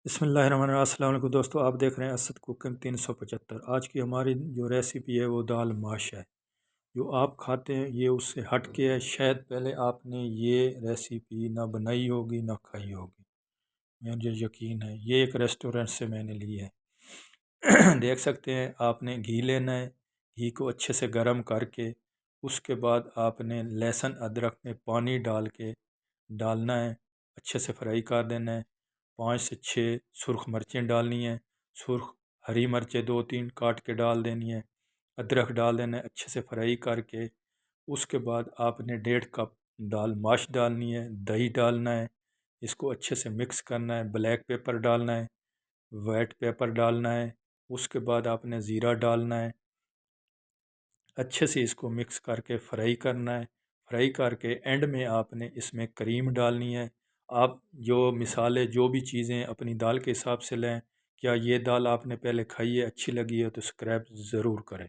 بسم اللہ الرحمن الرحیم۔ السلام علیکم دوستو، آپ دیکھ رہے ہیں اسد کوکنگ 375۔ آج کی ہماری جو ریسیپی ہے وہ دال ماش ہے۔ جو آپ کھاتے ہیں یہ اس سے ہٹ کے ہے، شاید پہلے آپ نے یہ ریسیپی نہ بنائی ہوگی نہ کھائی ہوگی، مجھے یقین ہے۔ یہ ایک ریسٹورنٹ سے میں نے لی ہے۔ دیکھ سکتے ہیں، آپ نے گھی لینا ہے، گھی کو اچھے سے گرم کر کے اس کے بعد آپ نے لہسن ادرک میں پانی ڈال کے ڈالنا ہے، اچھے سے فرائی کر دینا ہے۔ 5 سے 6 سرخ مرچیں ڈالنی ہیں، سرخ ہری مرچیں 2-3 کاٹ کے ڈال دینی ہے، ادرک ڈال دینا ہے اچھے سے فرائی کر کے۔ اس کے بعد آپ نے 1.5 کپ دال ماش ڈالنی ہے، دہی ڈالنا ہے، اس کو اچھے سے مکس کرنا ہے، بلیک پیپر ڈالنا ہے، وائٹ پیپر ڈالنا ہے۔ اس کے بعد آپ نے زیرہ ڈالنا ہے، اچھے سے اس کو مکس کر کے فرائی کرنا ہے۔ فرائی کر کے اینڈ میں آپ نے اس میں کریم ڈالنی ہے۔ آپ جو مثالیں جو بھی چیزیں اپنی دال کے حساب سے لیں۔ کیا یہ دال آپ نے پہلے کھائی ہے، اچھی لگی ہے تو سبسکرائب ضرور کریں۔